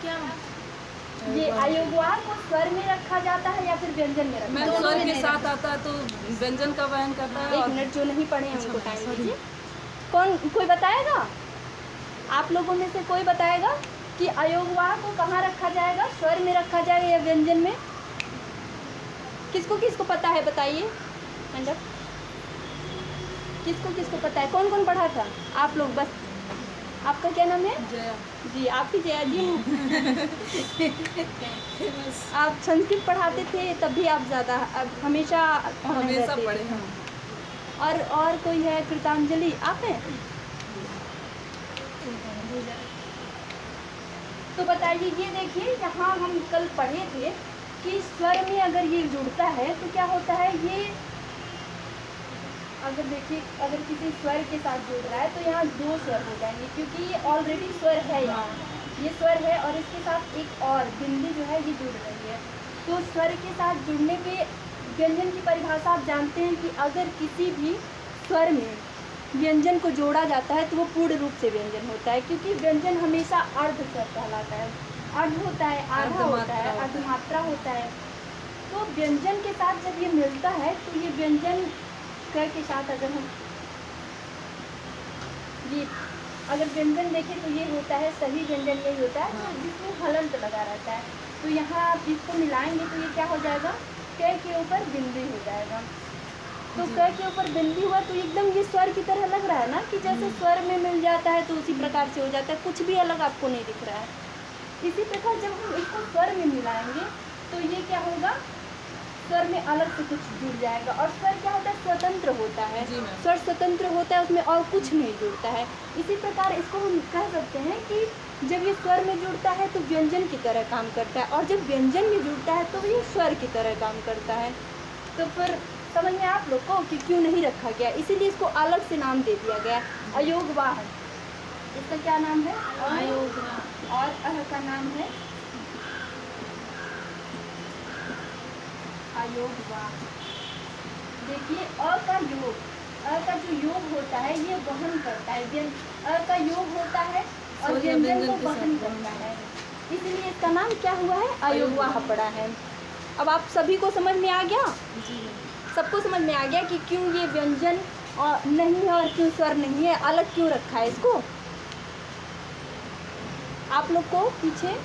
क्या ये अयोगवाह को स्वर में रखा जाता है या फिर व्यंजन में रखा मैं जाता स्वर के साथ आता है तो व्यंजन का वहन करता है। है? एक और मिनट, जो नहीं पढ़े हैं उनको अच्छा, टाइम sorry। दीजिए। कौन, कोई बताएगा? आप लोगों में से कोई बताएगा कि अयोगवाह को कहाँ रखा जाएगा, स्वर में रखा जाएगा या व्यंजन में? किसको किसको पता है बताइए। Hand up. किसको किसको पता है? कौन कौन पढ़ा था? आप लोग बस। आपका क्या नाम है? जया। जी, आपकी जया जी हैं। आप संस्कृत पढ़ाते थे तब भी आप ज़्यादा, अब हमेशा हमेशा पढ़े हैं। और कोई है? कृतांजलि, आप हैं? तो बताइए, ये देखिए यहाँ हम कल पढ़े थे कि स्वर में अगर ये जुड़ता है तो क्या होता है, ये अगर देखिए अगर किसी स्वर के साथ जुड़ रहा है तो यहाँ दो स्वर हो जाएंगे, क्योंकि ये ऑलरेडी स्वर है, यहाँ ये स्वर है और इसके साथ एक और बिंदी जो है ये जुड़ रही है। तो स्वर के साथ जुड़ने पे व्यंजन की परिभाषा आप जानते हैं कि अगर किसी भी स्वर में व्यंजन को जोड़ा जाता है तो वो पूर्ण रूप से व्यंजन होता है, क्योंकि व्यंजन हमेशा अर्ध स्वर कहलाता है। अर्ध होता है, आधा होता है, अर्धमात्रा होता है। तो व्यंजन के साथ जब ये मिलता है तो ये व्यंजन क के साथ अगर हम ये अगर व्यंजन देखें तो ये होता है, सही व्यंजन यही होता है तो जिसमें हलंत लगा रहता है। तो यहाँ आप इसको मिलाएंगे तो ये क्या हो जाएगा, क के ऊपर बिंदी हो जाएगा। तो क के ऊपर बिंदी हुआ तो एकदम ये स्वर की तरह लग रहा है ना, कि जैसे स्वर में मिल जाता है तो उसी प्रकार से हो जाता है, कुछ भी अलग आपको नहीं दिख रहा है। इसी प्रकार जब हम इसको स्वर में मिलाएंगे तो ये क्या होगा, स्वर में अलग से कुछ जुड़ जाएगा। और स्वर क्या होता है, स्वतंत्र होता है। स्वर स्वतंत्र होता है, उसमें और कुछ नहीं जुड़ता है। इसी प्रकार इसको हम कह सकते हैं कि जब ये स्वर में जुड़ता है तो व्यंजन की तरह काम करता है, और जब व्यंजन में जुड़ता है तो ये स्वर की तरह काम करता है। तो फिर समझ में आप लोग को कि क्यों नहीं रखा गया, इसीलिए इसको अलग से नाम दे दिया गया अयोगवाह। इसका क्या नाम है? अयोगवाह। और अह का नाम है अयोगवाह। देखिए अ का योग, अ का जो योग होता है ये वहन करता है, अ का योग होता है और व्यंजन को वहन करता है, इसलिए इसका नाम क्या हुआ है, अयोगवाह पड़ा है। अब आप सभी को समझ में आ गया? जी। सबको समझ में आ गया कि क्यों ये व्यंजन और नहीं है और क्यों स्वर नहीं है, अलग क्यों रखा है इसको? आप लोग को पीछे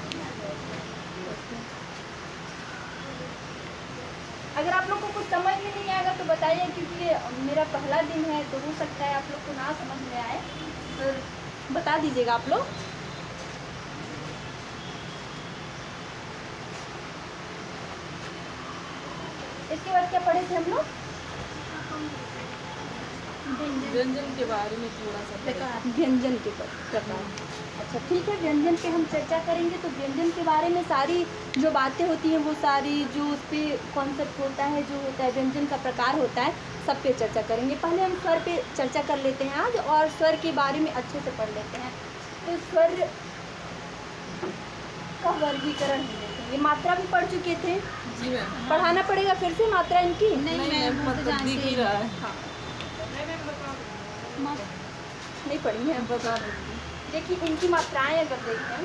अगर आप लोग को कुछ समझ में नहीं आएगा तो बताइए, क्योंकि ये मेरा पहला दिन है तो हो सकता है आप लोग को ना समझ में आए, तो बता दीजिएगा आप लोग। इसके बाद क्या पढ़े थे हम लोग? व्यंजन के बारे में थोड़ा सा। व्यंजन के प्रकार। अच्छा ठीक है, व्यंजन पे हम चर्चा करेंगे। तो व्यंजन के बारे में सारी जो बातें होती हैं वो सारी जो उस पर कॉन्सेप्ट होता है, जो होता है व्यंजन का प्रकार होता है, सब पे चर्चा करेंगे। पहले हम स्वर पे चर्चा कर लेते हैं आज, और स्वर के बारे में अच्छे से पढ़ लेते हैं। तो स्वर का वर्गीकरण देखेंगे। मात्रा भी पढ़ चुके थे? जी मैम। पढ़ाना पड़ेगा फिर से मात्रा इनकी? नहीं मैम, मतलब दिख ही रहा है। हाँ, नहीं पढ़ी है, बता दूँगी। देखिए इनकी मात्राएं अगर देखें,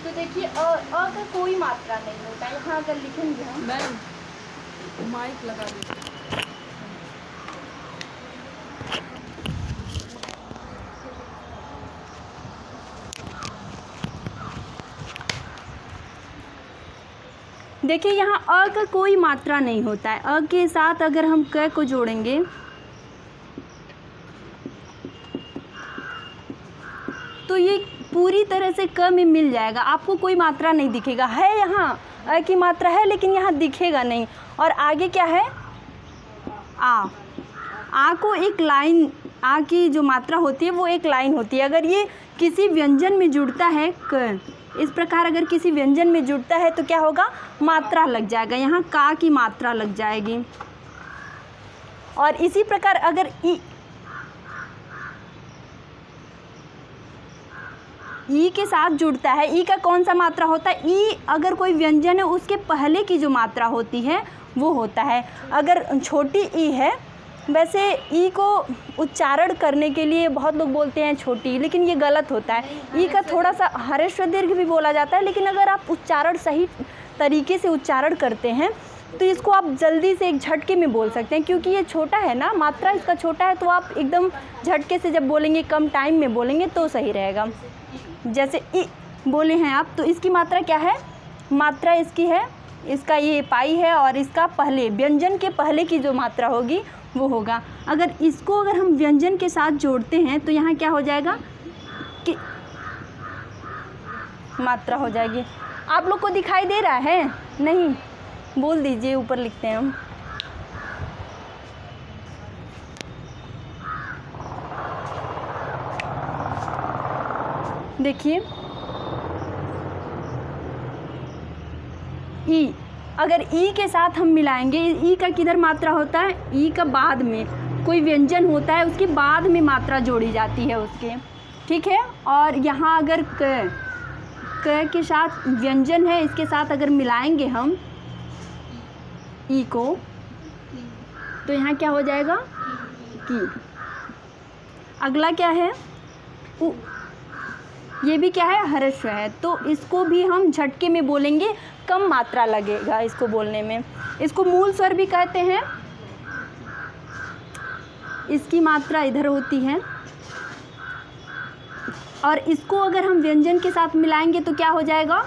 तो देखिए अ का कोई मात्रा नहीं होता। यहाँ अगर लिखेंगे हम, मैम माइक लगा दीजिए। देखिए यहाँ अ का कोई मात्रा नहीं होता है। अ के साथ अगर हम क को जोड़ेंगे तो ये पूरी तरह से क में मिल जाएगा, आपको कोई मात्रा नहीं दिखेगा। है यहाँ अ की मात्रा है लेकिन यहाँ दिखेगा नहीं। और आगे क्या है, आ को एक लाइन, आ की जो मात्रा होती है वो एक लाइन होती है। अगर ये किसी व्यंजन में जुड़ता है क, इस प्रकार अगर किसी व्यंजन में जुड़ता है तो क्या होगा, मात्रा लग जाएगा, यहाँ का की मात्रा लग जाएगी। और इसी प्रकार अगर ई के साथ जुड़ता है, ई का कौन सा मात्रा होता है, ई अगर कोई व्यंजन है उसके पहले की जो मात्रा होती है वो होता है। अगर छोटी ई है, वैसे ई को उच्चारण करने के लिए बहुत लोग बोलते हैं छोटी, लेकिन ये गलत होता है। ई का थोड़ा सा ह्रस्व दीर्घ भी बोला जाता है, लेकिन अगर आप उच्चारण सही तरीके से उच्चारण करते हैं तो इसको आप जल्दी से एक झटके में बोल सकते हैं, क्योंकि ये छोटा है ना, मात्रा इसका छोटा है, तो आप एकदम झटके से जब बोलेंगे, कम टाइम में बोलेंगे तो सही रहेगा। जैसे ई बोले हैं आप, तो इसकी मात्रा क्या है, मात्रा इसकी है, इसका ये पाई है, और इसका पहले व्यंजन के पहले की जो मात्रा होगी वो होगा। अगर इसको अगर हम व्यंजन के साथ जोड़ते हैं तो यहाँ क्या हो जाएगा कि मात्रा हो जाएगी। आप लोग को दिखाई दे रहा है? नहीं, बोल दीजिए, ऊपर लिखते हैं हम। देखिए ई, अगर ई के साथ हम मिलाएंगे, ई का किधर मात्रा होता है, ई का बाद में कोई व्यंजन होता है उसके बाद में मात्रा जोड़ी जाती है उसके, ठीक है। और यहाँ अगर क के साथ व्यंजन है, इसके साथ अगर मिलाएंगे हम ई को, तो यहाँ क्या हो जाएगा की। अगला क्या है, उ, ये भी क्या है, ह्रस्व है, तो इसको भी हम झटके में बोलेंगे, कम मात्रा लगेगा इसको बोलने में। इसको मूल स्वर भी कहते हैं। इसकी मात्रा इधर होती है, और इसको अगर हम व्यंजन के साथ मिलाएंगे तो क्या हो जाएगा,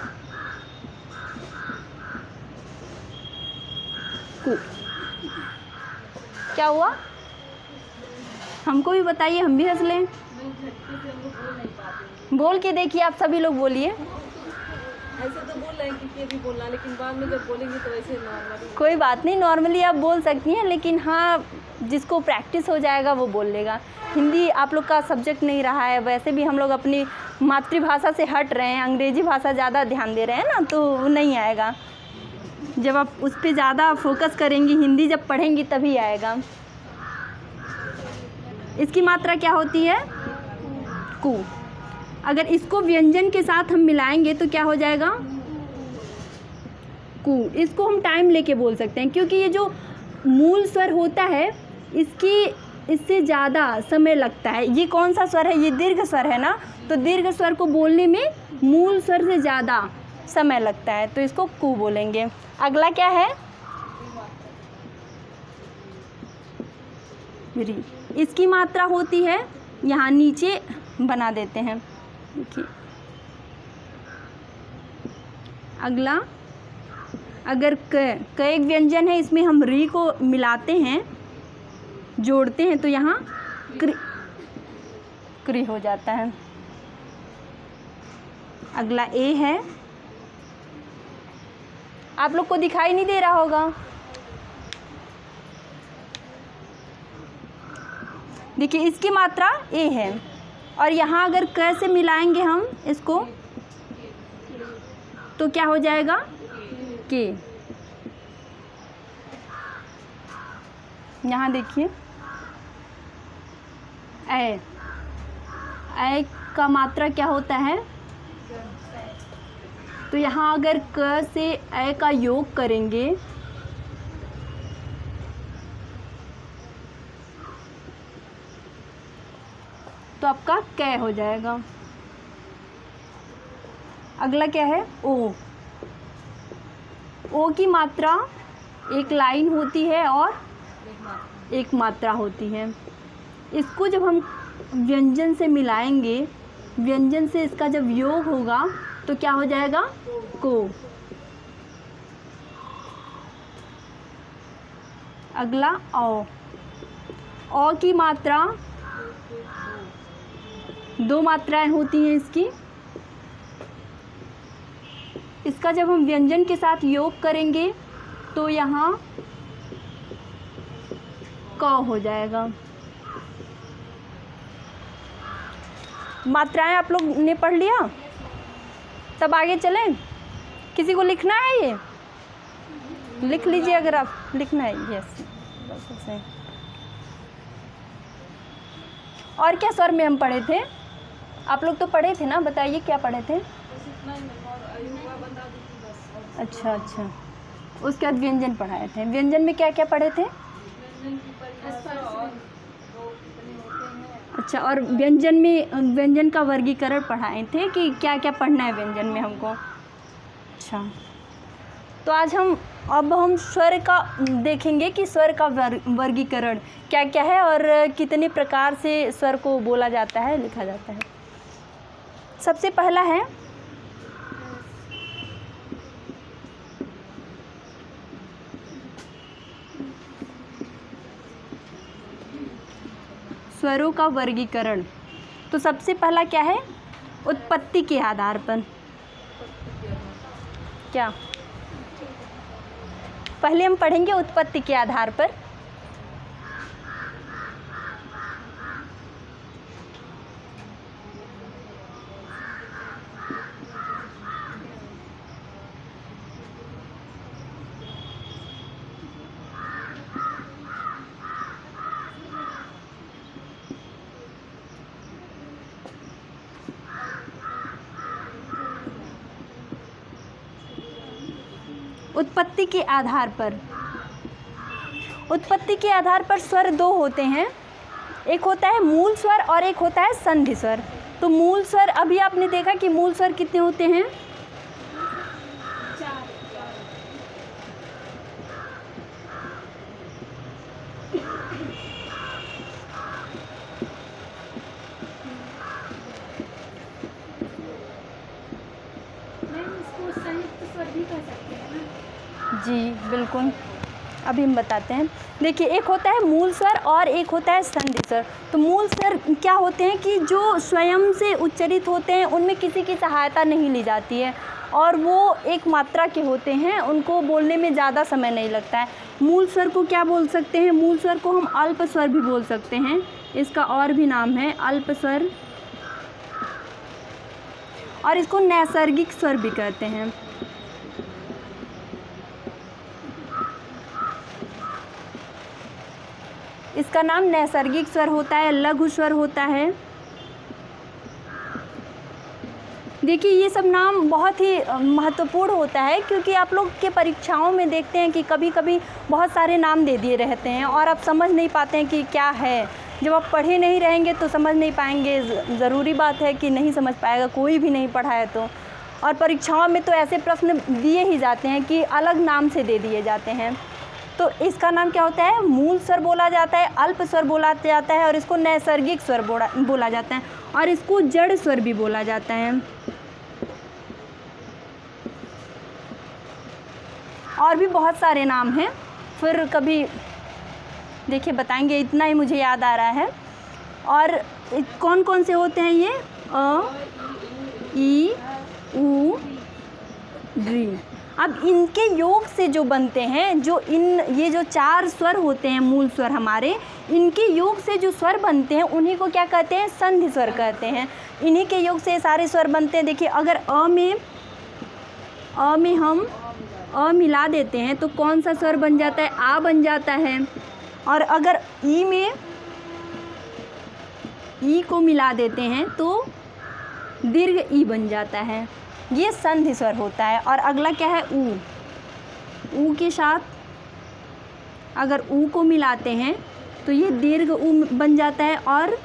कु। क्या हुआ, हमको भी बताइए, हम भी हंस लें। बोल के देखिए, आप सभी लोग बोलिए। ऐसे तो बोल रहे हैं कि भी बोलना, लेकिन बाद में जब बोलेंगे तो ऐसे नॉर्मली। कोई बात नहीं, नॉर्मली आप बोल सकती हैं, लेकिन हाँ, जिसको प्रैक्टिस हो जाएगा वो बोल लेगा। हिंदी आप लोग का सब्जेक्ट नहीं रहा है, वैसे भी हम लोग अपनी मातृभाषा से हट रहे हैं, अंग्रेजी भाषा ज़्यादा ध्यान दे रहे हैं ना, तो नहीं आएगा। जब आप उस पर ज़्यादा फोकस करेंगी, हिंदी जब पढ़ेंगी तभी आएगा। इसकी मात्रा क्या होती है, कु। अगर इसको व्यंजन के साथ हम मिलाएंगे तो क्या हो जाएगा, कु। इसको हम टाइम लेके बोल सकते हैं, क्योंकि ये जो मूल स्वर होता है इससे ज़्यादा समय लगता है। ये कौन सा स्वर है, ये दीर्घ स्वर है ना, तो दीर्घ स्वर को बोलने में मूल स्वर से ज़्यादा समय लगता है, तो इसको कु बोलेंगे। अगला क्या है, री। इसकी मात्रा होती है, यहाँ नीचे बना देते हैं, देखिए। अगला, अगर क एक व्यंजन है, इसमें हम री को मिलाते हैं, जोड़ते हैं, तो यहाँ क्री हो जाता है। अगला ए है, आप लोग को दिखाई नहीं दे रहा होगा, देखिए इसकी मात्रा ए है, और यहाँ अगर क से मिलाएंगे हम इसको तो क्या हो जाएगा, के। यहाँ देखिए ए का मात्रा क्या होता है, तो यहाँ अगर क से ए का योग करेंगे तो आपका कै हो जाएगा। अगला क्या है, ओ। ओ की मात्रा एक लाइन होती है और एक मात्रा होती है। इसको जब हम व्यंजन से मिलाएंगे, व्यंजन से इसका जब योग होगा तो क्या हो जाएगा, को। अगला औ। औ की मात्रा दो मात्राएं होती हैं इसकी। इसका जब हम व्यंजन के साथ योग करेंगे तो यहाँ क हो जाएगा। मात्राएं आप लोग ने पढ़ लिया, तब आगे चलें। किसी को लिखना है, ये लिख लीजिए अगर आप लिखना है। यस, बस ऐसे। और क्या स्वर में हम पढ़े थे, आप लोग तो पढ़े थे ना, बताइए क्या पढ़े थे? बस इतना ही मैम, और अयुवा बता दी थी बस। और अच्छा अच्छा, उसके बाद व्यंजन पढ़ाए थे। व्यंजन में क्या क्या पढ़े थे? व्यंजन की परिभाषा और वो कितने होते हैं। अच्छा, और व्यंजन में व्यंजन का वर्गीकरण पढ़ाए थे कि क्या क्या पढ़ना है व्यंजन में हमको। अच्छा, तो आज अब हम स्वर का देखेंगे कि स्वर का वर्गीकरण क्या क्या है और कितने प्रकार से स्वर को बोला जाता है, लिखा जाता है। सबसे पहला है स्वरों का वर्गीकरण। तो सबसे पहला क्या है? उत्पत्ति के आधार पर। क्या पहले हम पढ़ेंगे उत्पत्ति के आधार पर। उत्पत्ति के आधार पर, उत्पत्ति के आधार पर स्वर दो होते हैं, एक होता है मूल स्वर और एक होता है संधि स्वर। तो मूल स्वर, अभी आपने देखा कि मूल स्वर कितने होते हैं? 4। मैम इसको संयुक्त स्वर भी कह सकते हैं ना? जी बिल्कुल, अभी हम बताते हैं। देखिए, एक होता है मूल स्वर और एक होता है संधि स्वर। तो मूल स्वर क्या होते हैं कि जो स्वयं से उच्चरित होते हैं, उनमें किसी की सहायता नहीं ली जाती है और वो एक मात्रा के होते हैं, उनको बोलने में ज़्यादा समय नहीं लगता है। मूल स्वर को क्या बोल सकते हैं? मूल स्वर को हम अल्प स्वर भी बोल सकते हैं, इसका और भी नाम है अल्प स्वर, और इसको नैसर्गिक स्वर भी कहते हैं। इसका नाम नैसर्गिक स्वर होता है, लघु स्वर होता है। देखिए, ये सब नाम बहुत ही महत्वपूर्ण होता है, क्योंकि आप लोग के परीक्षाओं में देखते हैं कि कभी कभी बहुत सारे नाम दे दिए रहते हैं और आप समझ नहीं पाते हैं कि क्या है। जब आप पढ़े नहीं रहेंगे तो समझ नहीं पाएंगे। ज़रूरी बात है कि नहीं समझ पाएगा कोई भी नहीं पढ़ा है तो। और परीक्षाओं में तो ऐसे प्रश्न दिए ही जाते हैं कि अलग नाम से दे दिए जाते हैं। तो इसका नाम क्या होता है? मूल स्वर बोला जाता है, अल्प स्वर बोला जाता है, और इसको नैसर्गिक स्वर बोला जाता है, और इसको जड़ स्वर भी बोला जाता है। और भी बहुत सारे नाम हैं, फिर कभी देखिए बताएंगे, इतना ही मुझे याद आ रहा है। और कौन कौन से होते हैं ये? अ, ई, उ, री। अब इनके योग से जो बनते हैं, जो ये जो 4 स्वर होते हैं मूल स्वर हमारे, इनके योग से जो स्वर बनते हैं उन्हीं को क्या कहते हैं? संधि स्वर कहते हैं। इन्हीं के योग से सारे स्वर बनते हैं। देखिए, अगर अ में हम अ मिला देते हैं तो कौन सा स्वर बन जाता है? आ बन जाता है। और अगर ई में ई को मिला देते हैं तो दीर्घ ई बन जाता है। ये संधि स्वर होता है। और अगला क्या है? ऊ। ऊ के साथ अगर ऊ को मिलाते हैं तो ये दीर्घ ऊ बन जाता है। और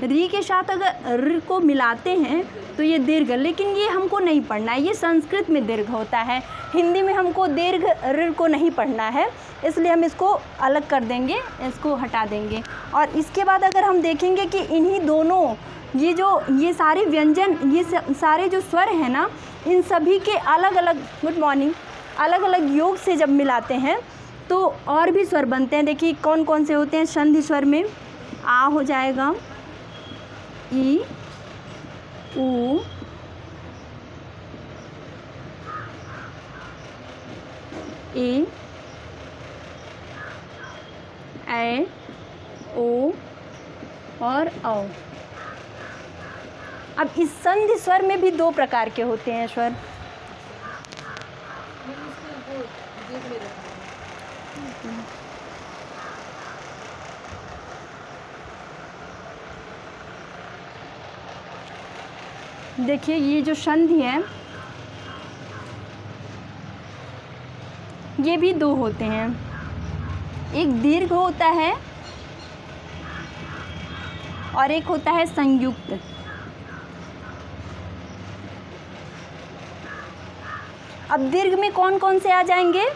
री के साथ अगर र को मिलाते हैं तो ये दीर्घ, लेकिन ये हमको नहीं पढ़ना है, ये संस्कृत में दीर्घ होता है। हिंदी में हमको दीर्घ र को नहीं पढ़ना है, इसलिए हम इसको अलग कर देंगे, इसको हटा देंगे। और इसके बाद अगर हम देखेंगे कि इन्हीं दोनों ये सारे व्यंजन, ये सारे जो स्वर हैं ना, इन सभी के अलग अलग, गुड मॉर्निंग, अलग अलग योग से जब मिलाते हैं तो और भी स्वर बनते हैं। देखिए कौन कौन से होते हैं। संधि स्वर में आ हो जाएगा, ई, उ, ए, ओ और औ। अब इस संधि स्वर में भी 2 प्रकार के होते हैं स्वर। देखिए ये जो संधि है ये भी दो होते हैं, एक दीर्घ होता है और एक होता है संयुक्त। अब दीर्घ में कौन कौन से आ जाएंगे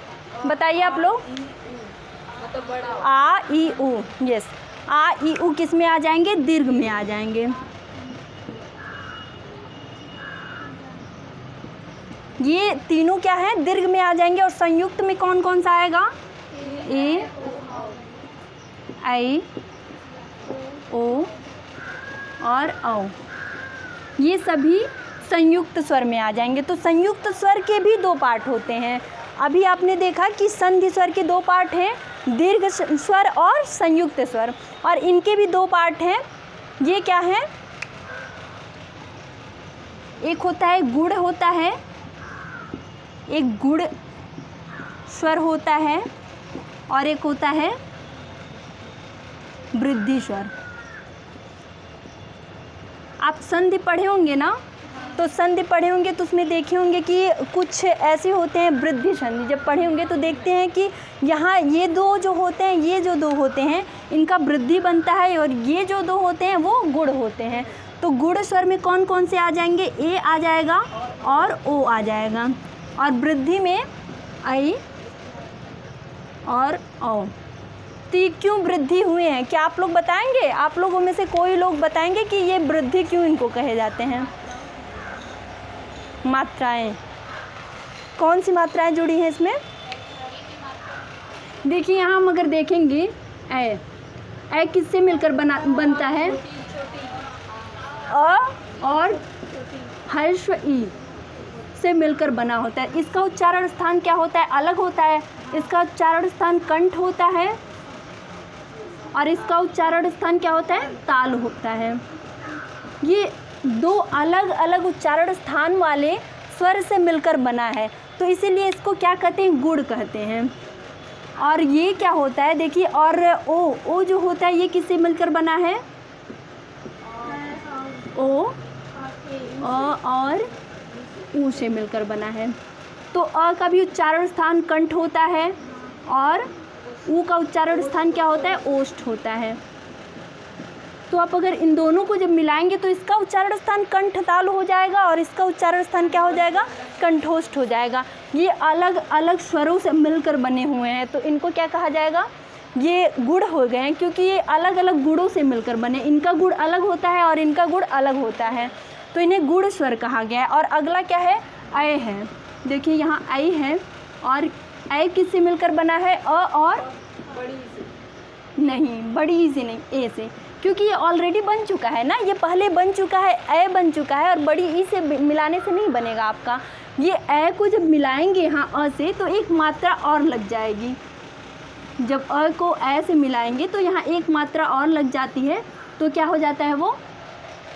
बताइए आप लोग। मतलब बड़ा आ ई उ, यस, आ ई उ किस में आ जाएंगे, दीर्घ में आ जाएंगे। ये तीनों क्या है, दीर्घ में आ जाएंगे। और संयुक्त में कौन कौन सा आएगा, ए आई ओ और औ, ये सभी संयुक्त स्वर में आ जाएंगे। तो संयुक्त स्वर के भी दो पार्ट होते हैं। अभी आपने देखा कि संधि स्वर के दो पार्ट हैं, दीर्घ स्वर और संयुक्त स्वर, और इनके भी दो पार्ट हैं। ये क्या है, एक होता है गुण होता है, एक गुण स्वर होता है और एक होता है वृद्धि स्वर। आप संधि पढ़े होंगे ना, तो संधि पढ़े होंगे तो उसमें देखे होंगे कि कुछ ऐसे होते हैं वृद्धि संधि। जब पढ़े होंगे तो देखते हैं कि यहाँ ये दो जो होते हैं, ये जो दो होते हैं इनका वृद्धि बनता है, और ये जो दो होते हैं वो गुण होते हैं। तो गुण स्वर में कौन कौन से आ जाएंगे, ए आ जाएगा और ओ आ जाएगा, और वृद्धि में आई और औ। तो ये क्यों वृद्धि हुए हैं, क्या आप लोग बताएंगे? आप लोगों में से कोई लोग बताएंगे कि ये वृद्धि क्यों इनको कहे जाते हैं? मात्राएं, कौन सी मात्राएं जुड़ी हैं इसमें? देखिए यहाँ हम अगर देखेंगे ए किससे मिलकर बनता है, अ और हर्ष ई से मिलकर बना होता है। इसका उच्चारण स्थान क्या होता है, अलग होता है। इसका उच्चारण स्थान कंठ होता है और इसका उच्चारण स्थान क्या होता है, ताल होता है। ये दो अलग अलग उच्चारण स्थान वाले स्वर से मिलकर बना है, तो इसीलिए इसको क्या कहते हैं, गुण कहते हैं। और ये क्या होता है देखिए, और ओ जो होता है ये किससे मिलकर बना है, ओ और ऊ से मिलकर बना है। तो अ का भी उच्चारण स्थान कंठ होता है और ऊ का उच्चारण स्थान क्या होता है, ओष्ठ होता है। तो आप अगर इन दोनों को जब मिलाएंगे तो इसका उच्चारण स्थान कंठ ताल हो जाएगा और इसका उच्चारण स्थान क्या हो जाएगा, कंठोष्ठ हो जाएगा। ये अलग अलग स्वरों से मिलकर बने हुए हैं, तो इनको क्या कहा जाएगा, ये गुण हो गए हैं, क्योंकि ये अलग अलग गुणों से मिलकर बने। इनका गुण अलग होता है और इनका गुण अलग होता है, तो इन्हें गुण स्वर कहा गया है। और अगला क्या है, अय है। देखिए यहाँ अय है, और अय किससे मिलकर बना है, अ और बड़ी से, नहीं, बड़ी ई से नहीं, ए से, क्योंकि ये ऑलरेडी बन चुका है ना, ये पहले बन चुका है, ए बन चुका है, और बड़ी ई से मिलाने से नहीं बनेगा आपका। ये ए को जब मिलाएंगे यहाँ अ से तो एक मात्रा और लग जाएगी। जब अ को ए से मिलाएंगे तो यहाँ एक मात्रा और लग जाती है, तो क्या हो जाता है, वो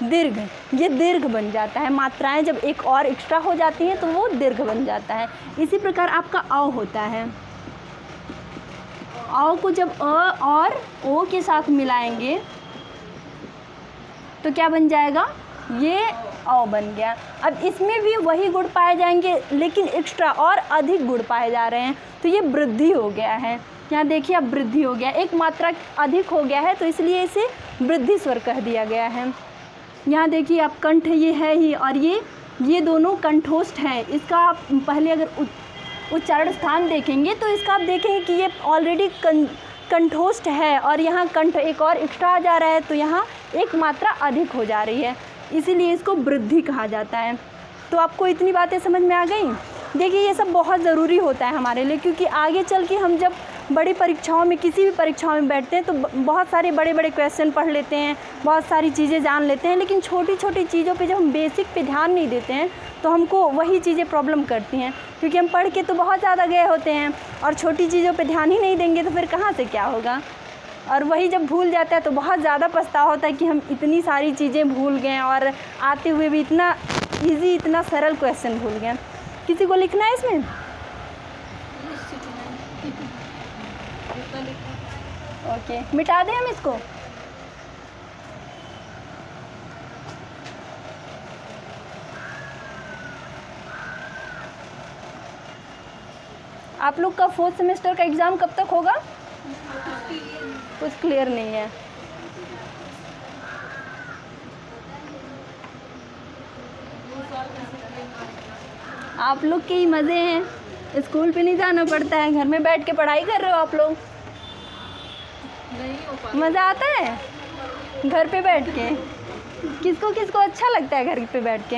दीर्घ। ये दीर्घ बन जाता है। मात्राएं जब एक और एक्स्ट्रा हो जाती हैं तो वो दीर्घ बन जाता है। इसी प्रकार आपका औ होता है। औ को जब अ और ओ के साथ मिलाएंगे तो क्या बन जाएगा, ये औ बन गया। अब इसमें भी वही गुण पाए जाएंगे, लेकिन एक्स्ट्रा और अधिक गुण पाए जा रहे हैं, तो ये वृद्धि हो गया है। यहाँ देखिए अब वृद्धि हो गया, एक मात्रा अधिक हो गया है, तो इसलिए इसे वृद्धि स्वर कह दिया गया है। यहाँ देखिए अब कंठ ये है ही, और ये दोनों कंठोष्ठ है। इसका आप पहले अगर उच्चारण स्थान देखेंगे तो इसका आप देखेंगे कि ये ऑलरेडी कंठोष्ठ है, और यहाँ कंठ एक और एक्स्ट्रा आ जा रहा है, तो यहाँ एक मात्रा अधिक हो जा रही है, इसीलिए इसको वृद्धि कहा जाता है। तो आपको इतनी बातें समझ में आ गई। देखिए ये सब बहुत ज़रूरी होता है हमारे लिए, क्योंकि आगे चल के हम जब बड़ी परीक्षाओं में, किसी भी परीक्षाओं में बैठते हैं तो बहुत सारे बड़े बड़े क्वेश्चन पढ़ लेते हैं, बहुत सारी चीज़ें जान लेते हैं, लेकिन छोटी छोटी चीज़ों पे जब हम बेसिक पे ध्यान नहीं देते हैं तो हमको वही चीज़ें प्रॉब्लम करती हैं, क्योंकि हम पढ़ के तो बहुत ज़्यादा गए होते हैं और छोटी चीज़ों पे ध्यान ही नहीं देंगे तो फिर कहाँ से क्या होगा। और वही जब भूल जाता है तो बहुत ज़्यादा पछतावा होता है कि हम इतनी सारी चीज़ें भूल गए और आते हुए भी इतना ईजी, इतना सरल क्वेश्चन भूल गए। किसी को लिखना है इसमें? ओके, मिटा दें हम इसको। आप लोग का 4th सेमेस्टर का एग्ज़ाम कब तक होगा? कुछ क्लियर नहीं है। आप लोग के ही मज़े हैं, स्कूल पे नहीं जाना पड़ता है, घर में बैठ के पढ़ाई कर रहे हो आप लोग। नहीं हो पा मज़ा आता है घर पे बैठ के? किसको किसको अच्छा लगता है घर पे बैठ के?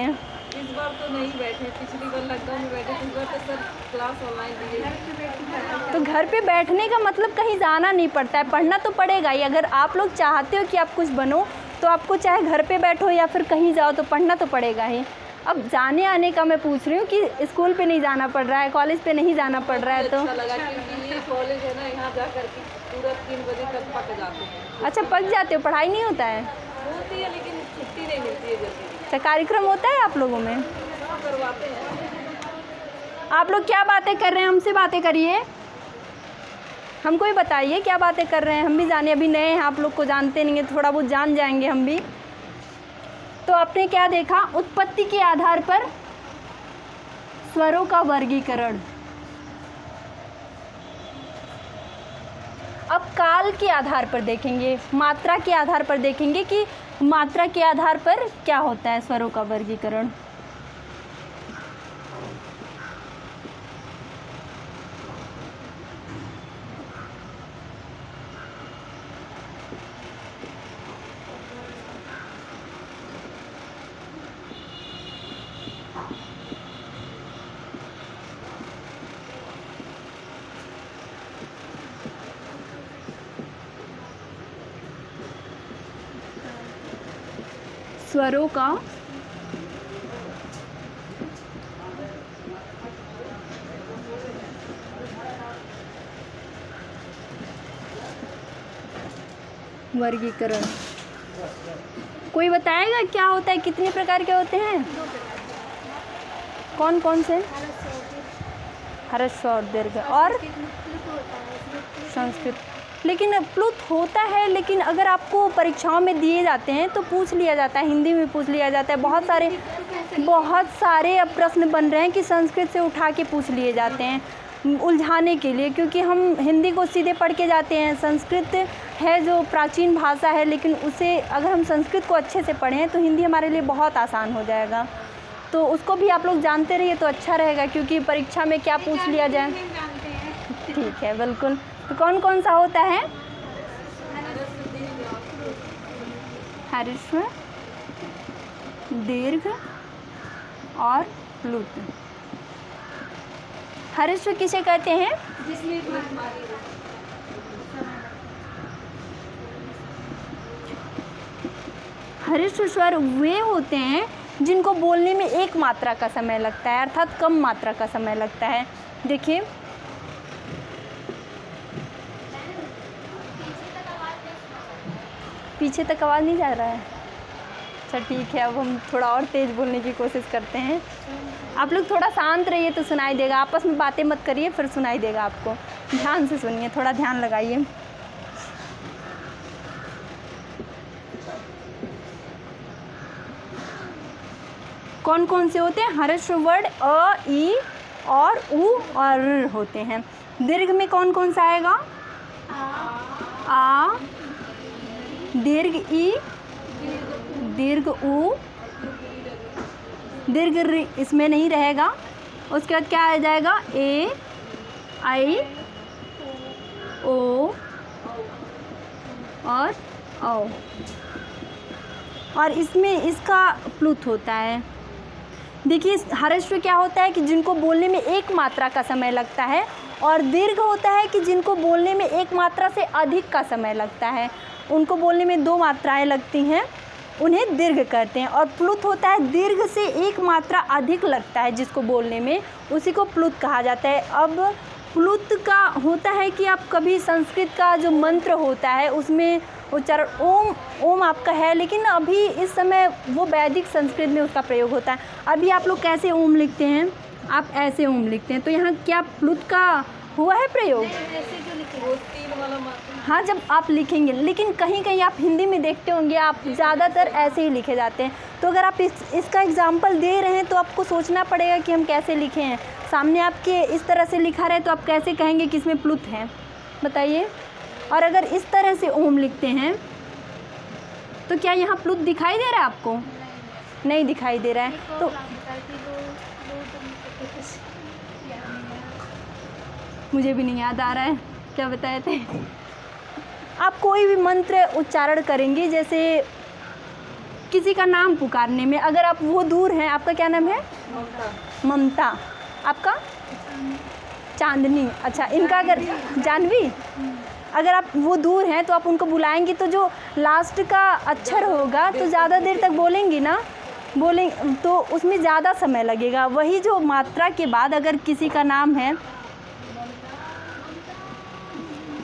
इस बार तो नहीं बैठे, पिछली बार लॉकडाउन में बैठे, इस बार तो सर क्लास ऑनलाइन दिए। तो घर पे बैठने का मतलब कहीं जाना नहीं पड़ता है, पढ़ना तो पड़ेगा ही। अगर आप लोग चाहते हो कि आप कुछ बनो तो आपको चाहे घर पे बैठो या फिर कहीं जाओ तो पढ़ना तो पड़ेगा ही। अब जाने आने का मैं पूछ रही हूँ कि स्कूल पे नहीं जाना पड़ रहा है, कॉलेज पे नहीं जाना पड़ रहा है तो अच्छा लगा क्योंकि ये कॉलेज है ना, यहाँ जा करके पूरा 3 बजे तक पक जाते हैं। अच्छा पक जाते हो, पढ़ाई नहीं होता है? होती है लेकिन छुट्टी नहीं मिलती है जल्दी। अच्छा कार्यक्रम होता है आप लोगों में? हाँ करवाते हैं। आप लोग क्या बातें कर रहे हैं? हमसे बातें करिए, हमको ही बताइए क्या बातें कर रहे हैं, हम भी जाने। अभी नए हैं, आप लोग को जानते नहीं है, थोड़ा बहुत जान जाएंगे हम भी। तो आपने क्या देखा? उत्पत्ति के आधार पर स्वरों का वर्गीकरण। अब काल के आधार पर देखेंगे, मात्रा के आधार पर देखेंगे कि मात्रा के आधार पर क्या होता है स्वरों का वर्गीकरण। स्वरों का वर्गीकरण। कोई बताएगा क्या होता है, कितने प्रकार के होते हैं? कौन कौन से? ह्रस्व और दीर्घ और संस्कृत। लेकिन प्लुत होता है, लेकिन अगर आपको परीक्षाओं में दिए जाते हैं तो पूछ लिया जाता है, हिंदी में पूछ लिया जाता है। बहुत सारे अब प्रश्न बन रहे हैं कि संस्कृत से उठा के पूछ लिए जाते हैं उलझाने के लिए, क्योंकि हम हिंदी को सीधे पढ़ के जाते हैं। संस्कृत है जो प्राचीन भाषा है, लेकिन उसे अगर हम संस्कृत को अच्छे से पढ़ें तो हिंदी हमारे लिए बहुत आसान हो जाएगा। तो उसको भी आप लोग जानते रहिए तो अच्छा रहेगा, क्योंकि परीक्षा में क्या पूछ लिया जाए। ठीक है, बिल्कुल। तो कौन कौन सा होता है? ह्रस्व, दीर्घ और प्लुत। ह्रस्व किसे कहते हैं? ह्रस्व स्वर वे होते हैं जिनको बोलने में एक मात्रा का समय लगता है, अर्थात कम मात्रा का समय लगता है। देखिए पीछे तक आवाज़ नहीं जा रहा है। अच्छा ठीक है, अब हम थोड़ा और तेज़ बोलने की कोशिश करते हैं। आप लोग थोड़ा शांत रहिए तो सुनाई देगा, आपस में बातें मत करिए, फिर सुनाई देगा आपको। ध्यान से सुनिए, थोड़ा ध्यान लगाइए। कौन कौन से होते हैं? ह्रस्व वर्ण अ, ई और उ और ऋ होते हैं। दीर्घ में कौन कौन सा आएगा? आ, दीर्घ ई, दीर्घ उ, दीर्घ ऋ इसमें नहीं रहेगा। उसके बाद क्या आ जाएगा? ए, आई, ओ और औ। और इसमें इसका प्लुत होता है। देखिए ह्रस्व क्या होता है कि जिनको बोलने में एक मात्रा का समय लगता है, और दीर्घ होता है कि जिनको बोलने में एक मात्रा से अधिक का समय लगता है। उनको बोलने में 2 मात्राएं लगती हैं, उन्हें दीर्घ कहते हैं। और प्लुत होता है दीर्घ से एक मात्रा अधिक लगता है जिसको बोलने में, उसी को प्लुत कहा जाता है। अब प्लुत का होता है कि आप कभी संस्कृत का जो मंत्र होता है उसमें उच्चारण ओम ओम आपका है, लेकिन अभी इस समय वो वैदिक संस्कृत में उसका प्रयोग होता है। अभी आप लोग कैसे ओम लिखते हैं? आप ऐसे ओम लिखते हैं। तो यहाँ क्या प्लुत का हुआ है प्रयोग? ऐसे जो लिखे वो 3 वाला मात्रा। हाँ, जब आप लिखेंगे, लेकिन कहीं कहीं आप हिंदी में देखते होंगे आप ज़्यादातर ऐसे ही लिखे जाते हैं। तो अगर आप इसका एग्जाम्पल दे रहे हैं तो आपको सोचना पड़ेगा कि हम कैसे लिखे हैं। सामने आपके इस तरह से लिखा रहे तो आप कैसे कहेंगे कि इसमें प्लुत है, बताइए। और अगर इस तरह से ओम लिखते हैं तो क्या यहाँ प्लुत दिखाई दे रहा है आपको? नहीं दिखाई दे रहा है। तो मुझे भी नहीं याद आ रहा है क्या बताए थे। आप कोई भी मंत्र उच्चारण करेंगे, जैसे किसी का नाम पुकारने में, अगर आप वो दूर हैं, आपका क्या नाम है? ममता। आपका? चांदनी। अच्छा, इनका अगर जानवी, अगर आप वो दूर हैं तो आप उनको बुलाएंगे तो जो लास्ट का अक्षर होगा तो ज़्यादा देर तक बोलेंगी ना, तो उसमें ज़्यादा समय लगेगा। वही जो मात्रा के बाद अगर किसी का नाम है,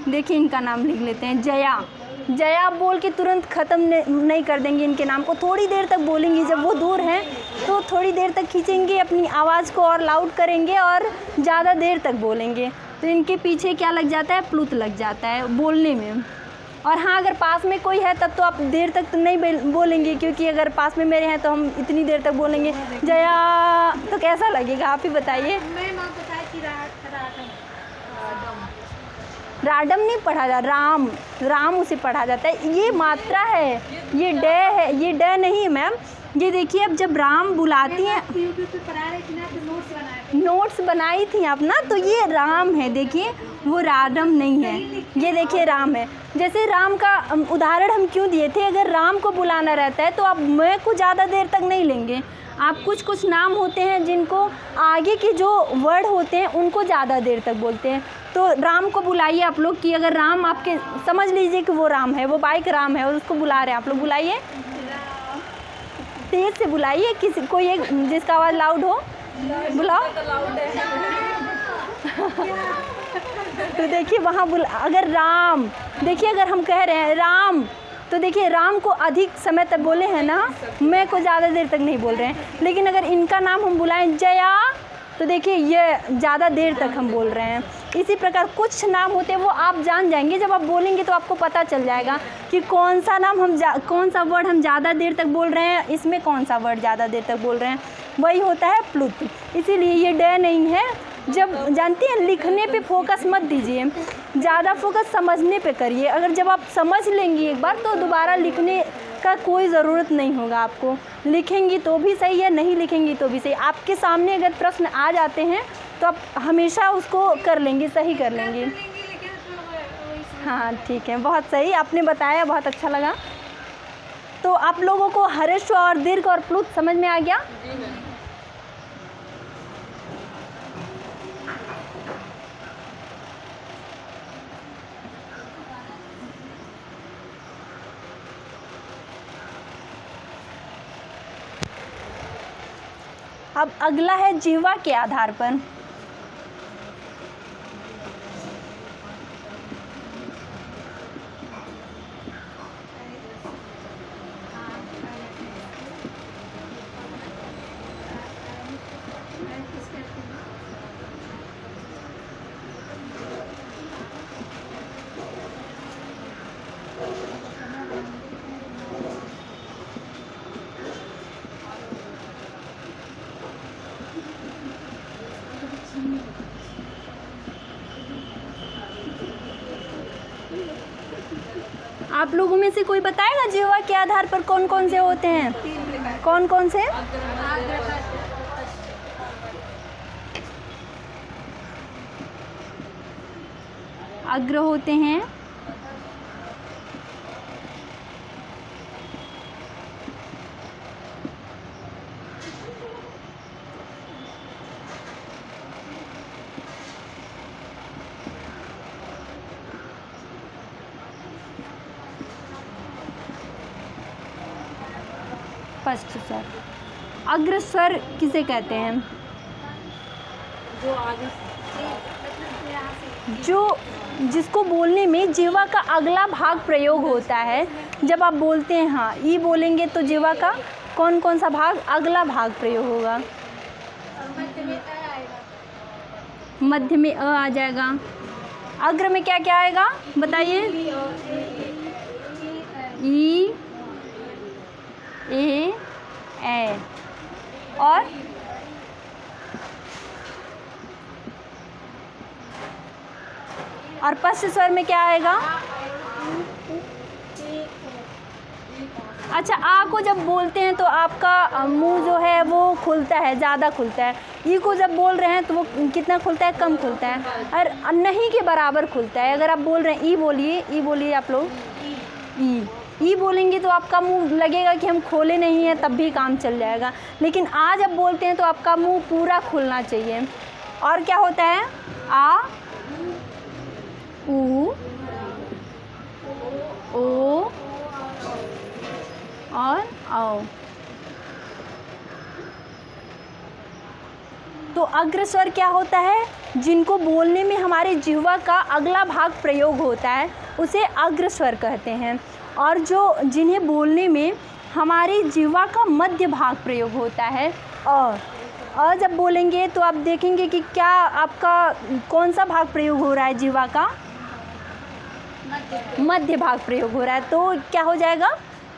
देखिए इनका नाम लिख लेते हैं जया। जया बोल के तुरंत ख़त्म नहीं कर देंगे इनके नाम को, थोड़ी देर तक बोलेंगी। जब वो दूर हैं तो थोड़ी देर तक खींचेंगे, अपनी आवाज़ को और लाउड करेंगे और ज़्यादा देर तक बोलेंगे। तो इनके पीछे क्या लग जाता है? प्लुत लग जाता है बोलने में। और हाँ, अगर पास में कोई है तब तो आप देर तक तो नहीं बोलेंगे, क्योंकि अगर पास में मेरे हैं तो हम इतनी देर तक बोलेंगे जया, तो कैसा लगेगा आप ही बताइए। राडम नहीं पढ़ा जा, राम, राम उसे पढ़ा जाता है। ये मात्रा है, ये ड है, ये ड नहीं है मैम। ये देखिए, अब जब राम बुलाती हैं, नोट्स बनाई थी आप ना, तो ये राम है, देखिए वो राडम नहीं है, ये देखिए राम है। जैसे राम का उदाहरण हम क्यों दिए थे, अगर राम को बुलाना रहता है तो आप मैं को ज़्यादा देर तक नहीं लेंगे। आप कुछ नाम होते हैं जिनको आगे के जो वर्ड होते हैं उनको ज़्यादा देर तक बोलते हैं। तो राम को बुलाइए आप लोग, कि अगर राम आपके समझ लीजिए कि वो राम है, वो बाइक राम है और उसको बुला रहे हैं आप लोग, बुलाइए, तेज से बुलाइए, किसी कोई एक जिसका आवाज़ लाउड हो, बुलाओ। तो देखिए वहाँ अगर राम, देखिए अगर हम कह रहे हैं राम, तो देखिए राम को अधिक समय तक बोले हैं ना, मैं को ज़्यादा देर तक नहीं बोल रहे हैं। लेकिन अगर इनका नाम हम बुलाएं जया, तो देखिए ये ज़्यादा देर तक हम बोल रहे हैं। इसी प्रकार कुछ नाम होते हैं वो आप जान जाएंगे, जब आप बोलेंगे तो आपको पता चल जाएगा कि कौन सा नाम कौन सा वर्ड हम ज़्यादा देर तक बोल रहे हैं, इसमें कौन सा वर्ड ज़्यादा देर तक बोल रहे हैं, वही होता है प्लुत। इसीलिए ये ड नहीं है। जब जानती हैं, लिखने पे फोकस मत दीजिए, ज़्यादा फोकस समझने पे करिए। अगर जब आप समझ लेंगी एक बार तो दोबारा लिखने का कोई ज़रूरत नहीं होगा आपको। लिखेंगी तो भी सही है, नहीं लिखेंगी तो भी सही। आपके सामने अगर प्रश्न आ जाते हैं तो आप हमेशा उसको कर लेंगी, सही कर लेंगी। हाँ ठीक है, बहुत सही आपने बताया, बहुत अच्छा लगा। तो आप लोगों को हर्ष और दीर्घ और प्लुत समझ में आ गया? अब अगला है जीवा के आधार पर। आप लोगों में से कोई बताएगा जीवा के आधार पर कौन कौन से होते हैं? कौन कौन से? अग्र होते हैं, फर्स्ट स्वर। अग्र स्वर किसे कहते हैं? जो आगे जो जिसको बोलने में जीवा का अगला भाग प्रयोग होता है। जब आप बोलते हैं हाँ ई बोलेंगे तो जीवा का कौन कौन सा भाग, अगला भाग प्रयोग होगा? मध्य में अ आ जाएगा। अग्र में क्या क्या आएगा बताइए? ई, ए, और पश्च स्वर में क्या आएगा? अच्छा, आ को जब बोलते हैं तो आपका मुंह जो है वो खुलता है, ज़्यादा खुलता है। ई को जब बोल रहे हैं तो वो कितना खुलता है? कम खुलता है, और नहीं के बराबर खुलता है। अगर आप बोल रहे हैं ई बोलिए, ई बोलिए आप लोग, ई बोलेंगे तो आपका मुंह लगेगा कि हम खोले नहीं हैं, तब भी काम चल जाएगा। लेकिन आ जब बोलते हैं तो आपका मुंह पूरा खुलना चाहिए। और क्या होता है? आ, ऊ, ओ और आओ। तो अग्र स्वर क्या होता है? जिनको बोलने में हमारे जिह्वा का अगला भाग प्रयोग होता है उसे अग्र स्वर कहते हैं। और जो जिन्हें बोलने में हमारी जिह्वा का मध्य भाग प्रयोग होता है अ जब बोलेंगे तो आप देखेंगे कि क्या आपका कौन सा भाग प्रयोग हो रहा है? जिह्वा का मध्य भाग प्रयोग हो रहा है, तो क्या हो जाएगा?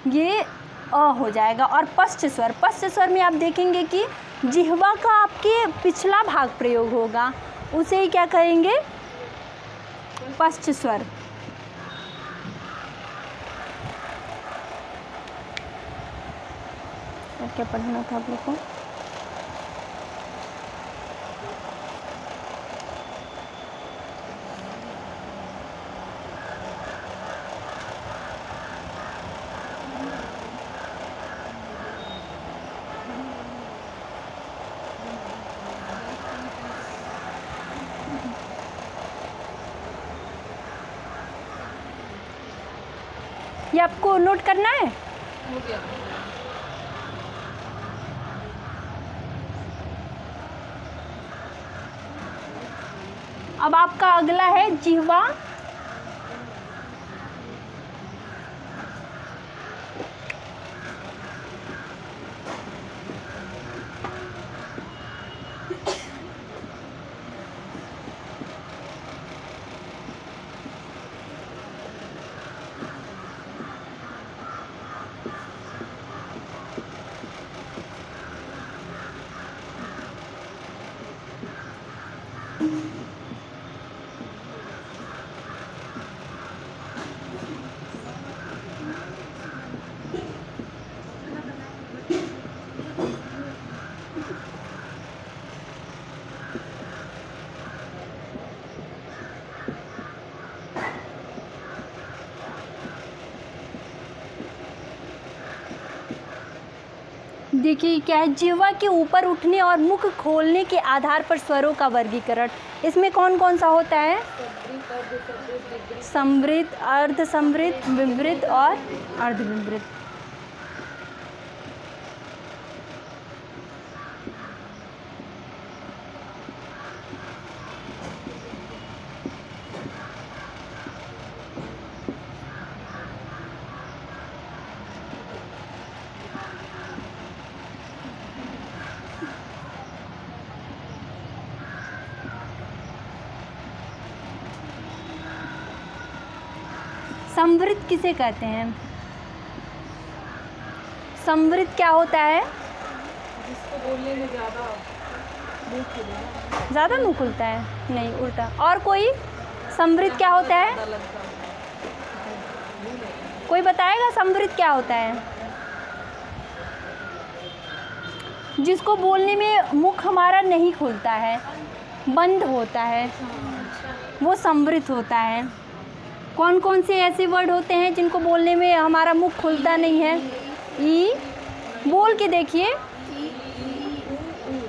ये अ हो जाएगा। और पश्च स्वर में आप देखेंगे कि जिह्वा का आपके पिछला भाग प्रयोग होगा, उसे ही क्या कहेंगे? पश्च स्वर। क्या पढ़ना था आप लोग को? ये आपको नोट करना है? हो गया। अब आपका अगला है जिह्वा। देखिए क्या है, जिह्वा के ऊपर उठने और मुख खोलने के आधार पर स्वरों का वर्गीकरण। इसमें कौन कौन सा होता है? समृद्ध, अर्ध समृद्ध, विवृत और अर्धविवृत। संवृत किसे कहते हैं? संवृत क्या होता है? जिसको बोलने में ज़्यादा मुँह खुलता है? नहीं, उल्टा। और कोई संवृत क्या होता है? कोई बताएगा संवृत क्या होता है? जिसको बोलने में मुख हमारा नहीं खुलता है, बंद होता है, वो संवृत होता है। कौन कौन से ऐसे वर्ड होते हैं जिनको बोलने में हमारा मुख खुलता नहीं है? ई, बोल के देखिए।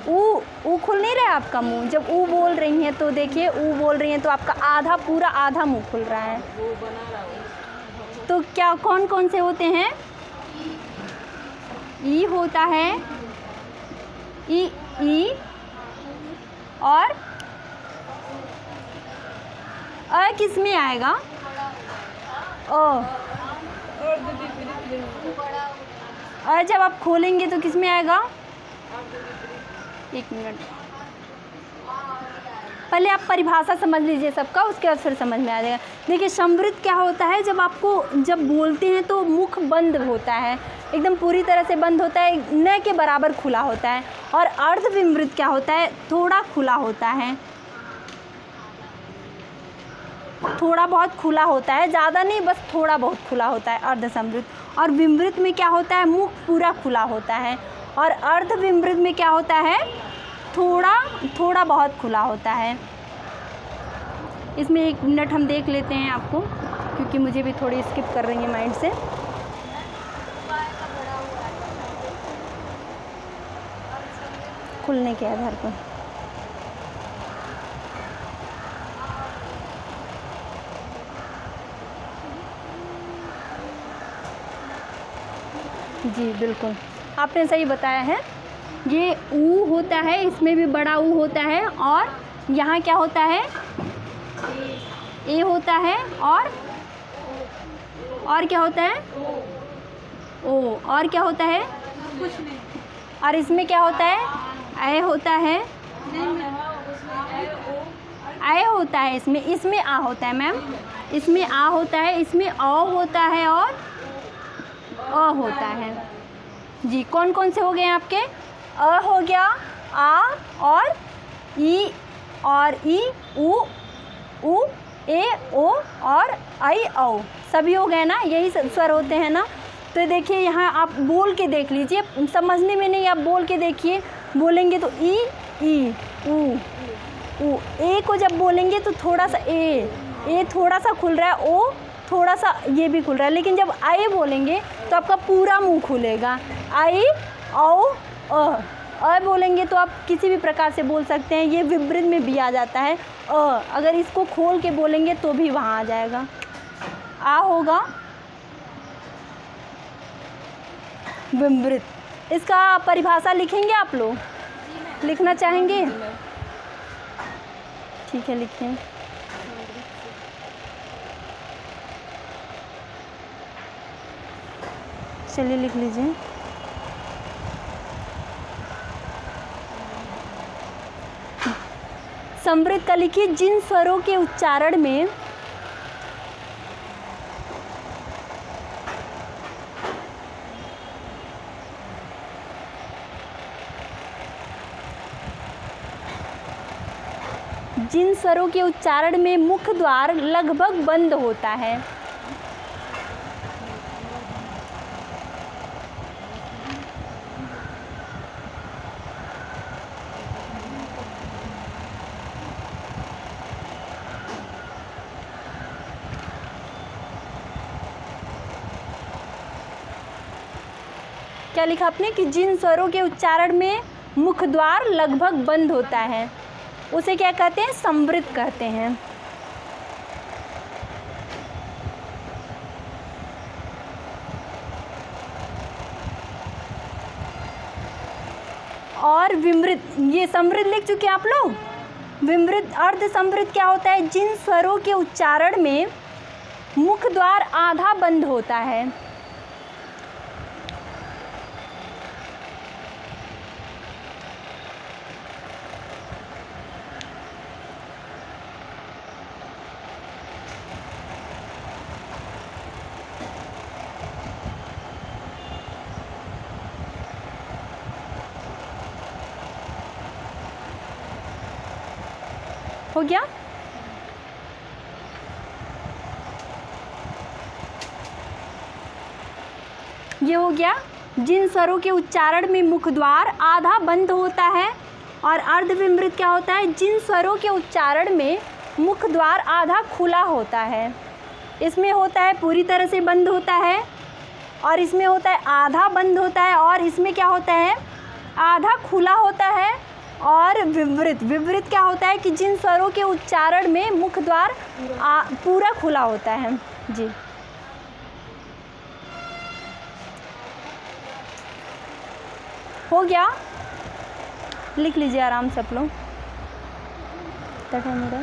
ऊ खुल नहीं रहा है आपका मुंह। जब ऊ बोल रही हैं तो देखिए, ऊ बोल रही हैं तो आपका आधा, पूरा आधा मुंह खुल रहा है। तो क्या कौन कौन से होते हैं? ई होता है, ई और अ किस में आएगा? और जब आप खोलेंगे तो किस में आएगा? एक मिनट। पहले आप परिभाषा समझ लीजिए सबका, उसके बाद फिर समझ में आ जाएगा। देखिए समृद्ध क्या होता है, जब बोलते हैं तो मुख बंद होता है, एकदम पूरी तरह से बंद होता है, न के बराबर खुला होता है। और अर्धविमृत क्या होता है, थोड़ा खुला होता है, थोड़ा बहुत खुला होता है, ज़्यादा नहीं, बस थोड़ा बहुत खुला होता है अर्धसमृद्ध। और विमृत में क्या होता है, मुख पूरा खुला होता है। और अर्धविमृत में क्या होता है, थोड़ा बहुत खुला होता है। इसमें 1 मिनट हम देख लेते हैं आपको, क्योंकि मुझे भी थोड़ी स्किप कर रही है माइंड से। खुलने के आधार पर जी बिल्कुल आपने सही बताया है। ये ऊ होता है, इसमें भी बड़ा ऊ होता है, और यहाँ क्या होता है, ए होता है, और क्या होता है, ओ, और क्या होता है, कुछ नहीं। और इसमें क्या होता है, ए होता है, ए होता है, इसमें आ होता है मैम, इसमें आ होता है, इसमें औ होता है, और अ होता है। जी कौन कौन से हो गए आपके, अ हो गया, आ और ई, उ, ए, ओ और आई, औ, सभी हो गए ना, यही स्वर होते हैं ना। तो देखिए यहाँ आप बोल के देख लीजिए, समझने में नहीं, आप बोल के देखिए। बोलेंगे तो ई, उ, ए को जब बोलेंगे तो थोड़ा सा ए थोड़ा सा खुल रहा है, ओ थोड़ा सा ये भी खुल रहा है, लेकिन जब आई बोलेंगे तो आपका पूरा मुंह खुलेगा। आई, औ, अ बोलेंगे तो आप किसी भी प्रकार से बोल सकते हैं, ये विमृत में भी आ जाता है। अगर इसको खोल के बोलेंगे तो भी वहाँ आ जाएगा। आ होगा विमृत। इसका परिभाषा लिखेंगे आप लोग, लिखना चाहेंगे? ठीक है लिखें। चलिए लिख लीजिए। समृद्ध का लिखिए, जिन स्वरों के उच्चारण में मुख द्वार लगभग बंद होता है। क्या लिखा आपने कि जिन स्वरों के उच्चारण में मुख द्वार लगभग बंद होता है, उसे क्या कहते हैं, समृद्ध कहते हैं। और विमृत, ये समृद्ध लिख चुके हैं आप लोग। विमृत अर्ध समृद्ध क्या होता है, जिन स्वरों के उच्चारण में मुख द्वार आधा बंद होता है। हो गया? ये हो गया, जिन स्वरों के उच्चारण में मुख द्वार आधा बंद होता है। और अर्धविमृत क्या होता है, जिन स्वरों के उच्चारण में मुख द्वार आधा खुला होता है। इसमें होता है पूरी तरह से बंद होता है, और इसमें होता है आधा बंद होता है, और इसमें क्या होता है, आधा खुला होता है। और विवृत क्या होता है कि जिन स्वरों के उच्चारण में मुख द्वार पूरा खुला होता है। जी हो गया, लिख लीजिए आराम से आप लोग। तक है मेरा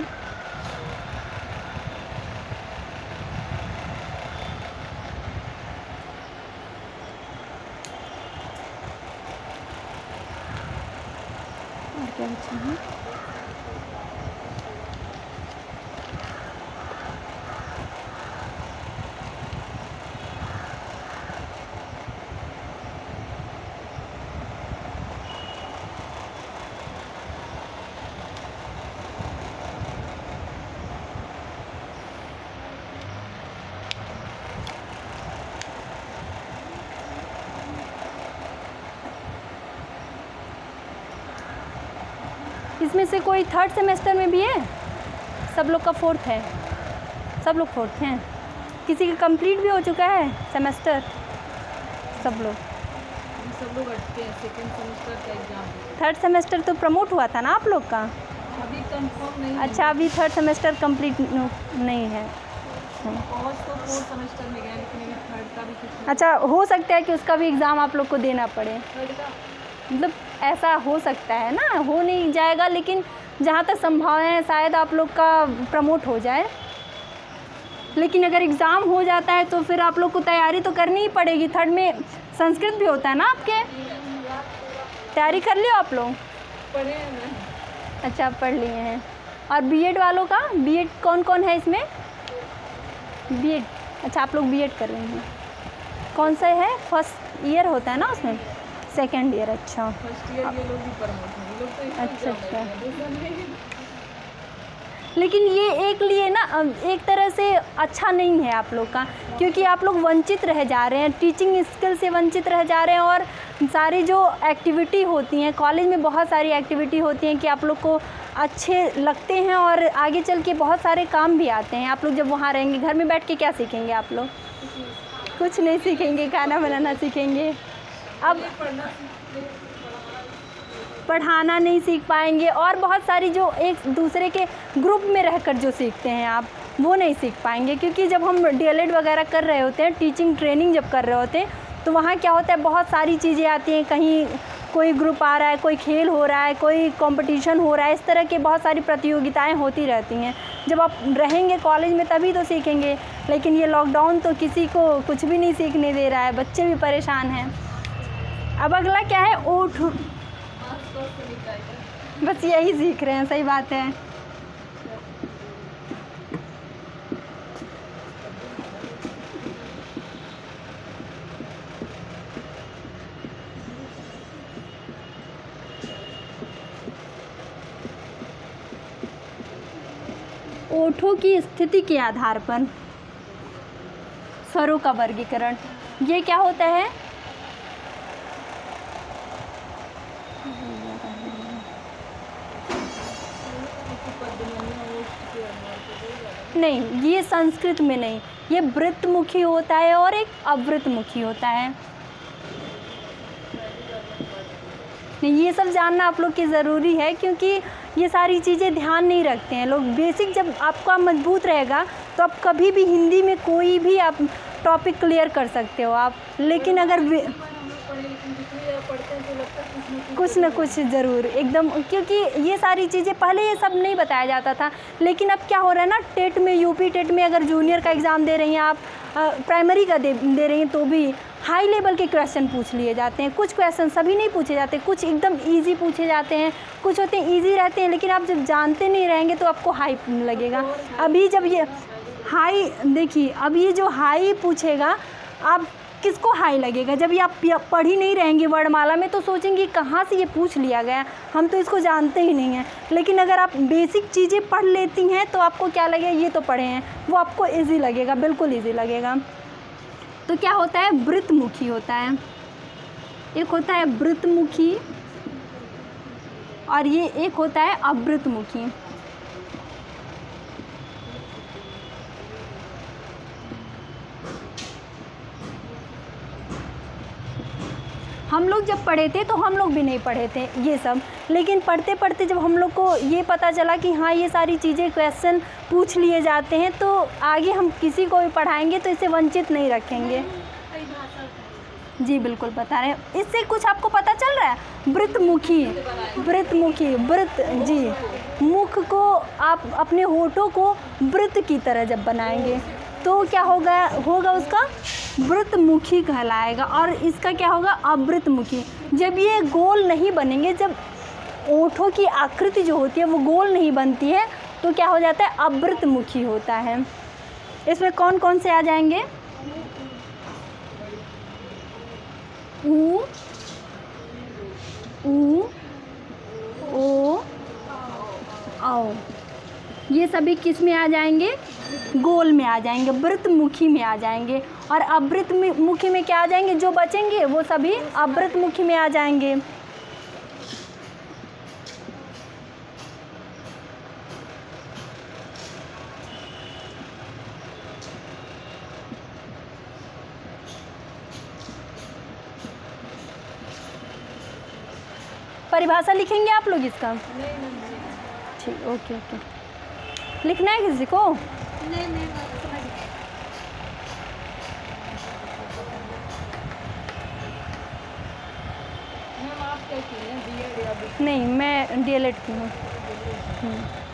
क्या बच्चा है। इसमें से कोई थर्ड सेमेस्टर में भी है? सब लोग का फोर्थ है, सब लोग फोर्थ हैं। किसी का कंप्लीट भी हो चुका है सेमेस्टर? सब लोग अटके हैं, सेकंड सेमेस्टर का एग्जाम। थर्ड सेमेस्टर तो प्रमोट हुआ था ना आप लोग का? अभी कंफर्म नहीं। अच्छा, अभी थर्ड सेमेस्टर कंप्लीट नहीं है। पहुँच तो फोर्थ सेमेस्टर में गया, लेकिन अभी थर्ड का भी कुछ अच्छा, हो सकता है कि उसका भी एग्ज़ाम आप लोग को देना पड़े, थर्ड का मतलब ऐसा हो सकता है ना, हो नहीं जाएगा, लेकिन जहाँ तक संभावना है शायद आप लोग का प्रमोट हो जाए। लेकिन अगर एग्ज़ाम हो जाता है तो फिर आप लोग को तैयारी तो करनी ही पड़ेगी। थर्ड में संस्कृत भी होता है ना आपके? तैयारी कर लियो आप लोग? पढ़े हैं मैं। अच्छा, आप पढ़ लिए हैं। और बीएड वालों का, बीएड कौन कौन है इसमें? बीएड, अच्छा आप लोग बीएड कर रहे हैं। कौन सा है? फर्स्ट ईयर होता है ना उसमें? Second year. अच्छा फर्स्ट ईयर ये लोग भी प्रमोट हैं, ये लोग तो इसमें अच्छा। एग्जाम देते हैं, दूसरा नहीं। लेकिन ये एक लिए ना एक तरह से अच्छा नहीं है आप लोग का, क्योंकि आप लोग वंचित रह जा रहे हैं, टीचिंग स्किल से वंचित रह जा रहे हैं। और सारी जो एक्टिविटी होती हैं कॉलेज में, बहुत सारी एक्टिविटी होती हैं कि आप लोग को अच्छे लगते हैं और आगे चल के बहुत सारे काम भी आते हैं। आप लोग जब वहाँ रहेंगे, घर में बैठ के क्या सीखेंगे आप लोग? कुछ नहीं सीखेंगे, खाना बनाना सीखेंगे। अब पढ़ाना नहीं सीख पाएंगे, और बहुत सारी जो एक दूसरे के ग्रुप में रहकर जो सीखते हैं आप, वो नहीं सीख पाएंगे। क्योंकि जब हम डीएलएड वगैरह कर रहे होते हैं, टीचिंग ट्रेनिंग जब कर रहे होते हैं, तो वहाँ क्या होता है, बहुत सारी चीज़ें आती हैं। कहीं कोई ग्रुप आ रहा है, कोई खेल हो रहा है, कोई कंपटीशन हो रहा है, इस तरह के बहुत सारी प्रतियोगिताएं होती रहती हैं। जब आप रहेंगे कॉलेज में तभी तो सीखेंगे। लेकिन ये लॉकडाउन तो किसी को कुछ भी नहीं सीखने दे रहा है, बच्चे भी परेशान हैं। अब अगला क्या है? ओठ, बस यही सीख रहे हैं। सही बात है। ओठों की स्थिति के आधार पर स्वरों का वर्गीकरण, ये क्या होता है? नहीं, ये संस्कृत में नहीं, ये वृत्तमुखी होता है और एक अवृत्तमुखी होता है। नहीं, ये सब जानना आप लोग की ज़रूरी है, क्योंकि ये सारी चीज़ें ध्यान नहीं रखते हैं लोग। बेसिक जब आपका मजबूत रहेगा तो आप कभी भी हिंदी में कोई भी आप टॉपिक क्लियर कर सकते हो आप। लेकिन अगर कुछ न कुछ ज़रूर एकदम, क्योंकि ये सारी चीज़ें पहले ये सब नहीं बताया जाता था। लेकिन अब क्या हो रहा है ना, टेट में, यूपी टेट में अगर जूनियर का एग्ज़ाम दे रही हैं आप, प्राइमरी का दे रही हैं, तो भी हाई लेवल के क्वेश्चन पूछ लिए जाते हैं। कुछ क्वेश्चन सभी नहीं पूछे जाते, कुछ एकदम इजी पूछे जाते हैं, कुछ होते हैं इजी रहते हैं, लेकिन आप जब जानते नहीं रहेंगे तो आपको हाई लगेगा। अभी जब ये हाई, देखिए अब ये जो हाई पूछेगा, आप किसको हाई लगेगा? जब ये आप पढ़ ही नहीं रहेंगे वर्णमाला में, तो सोचेंगे कहाँ से ये पूछ लिया गया, हम तो इसको जानते ही नहीं हैं। लेकिन अगर आप बेसिक चीज़ें पढ़ लेती हैं तो आपको क्या लगेगा, ये तो पढ़े हैं, वो आपको ईजी लगेगा, बिल्कुल ईजी लगेगा। तो क्या होता है? वृत्तमुखी होता है। एक होता है वृत्तमुखी और ये एक होता है अवृत्तमुखी। हम लोग जब पढ़े थे तो हम लोग भी नहीं पढ़े थे ये सब, लेकिन पढ़ते पढ़ते जब हम लोग को ये पता चला कि हाँ ये सारी चीज़ें क्वेश्चन पूछ लिए जाते हैं, तो आगे हम किसी को भी पढ़ाएंगे तो इसे वंचित नहीं रखेंगे। जी बिल्कुल बता रहे हैं। इससे कुछ आपको पता चल रहा है? वृत्तमुखी, वृत्तमुखी, वृत्त, जी, मुख को आप अपने होठों को वृत्त की तरह जब बनाएंगे तो क्या होगा उसका वृत्तमुखी कहलाएगा। और इसका क्या होगा? अवृत्तमुखी। जब ये गोल नहीं बनेंगे, जब ओठों की आकृति जो होती है वो गोल नहीं बनती है, तो क्या हो जाता है? अवृत्तमुखी होता है। इसमें कौन कौन से आ जाएंगे? ऊ, ओ, औ, ये सभी किस में आ जाएंगे? गोल में आ जाएंगे, वृत्तमुखी में आ जाएंगे। और अवृत्तमुखी में क्या आ जाएंगे? जो बचेंगे वो सभी अवृत्तमुखी में आ जाएंगे। परिभाषा लिखेंगे आप लोग इसका? नहीं नहीं ठीक, ओके ओके। लिखना है किसी को? नहीं नहीं समझ गए। मैम आप क्या की हैं, बीएड या बी? नहीं, मैं डीएलएड की हूँ।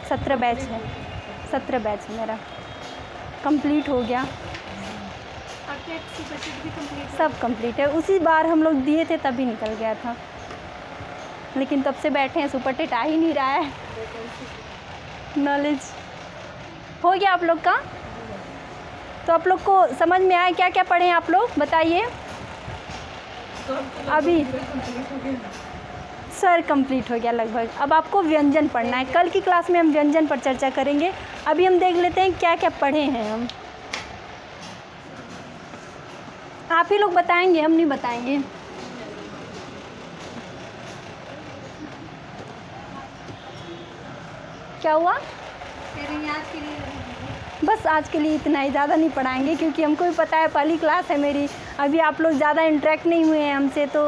17 बैच है, 17 बैच है मेरा, कंप्लीट हो गया, आपके सुपरसेट भी कंप्लीट? सब कंप्लीट है। उसी बार हम लोग दिए थे तभी निकल गया था, लेकिन तब से बैठे हैं, सुपर टेट आ ही नहीं रहा है। नॉलेज हो गया आप लोग का? तो आप लोग को समझ में आया क्या क्या पढ़े हैं आप लोग, बताइए। अभी सर कंप्लीट हो गया लगभग। अब आपको व्यंजन पढ़ना है, कल की क्लास में हम व्यंजन पर चर्चा करेंगे। अभी हम देख लेते हैं क्या क्या पढ़े हैं हम। आप ही लोग बताएंगे, हम नहीं बताएंगे। क्या हुआ? तेरे याद के लिए बस आज के लिए इतना ही, ज़्यादा नहीं पढ़ाएंगे, क्योंकि हमको भी पता है पहली क्लास है मेरी, अभी आप लोग ज़्यादा इंटरेक्ट नहीं हुए हैं हमसे, तो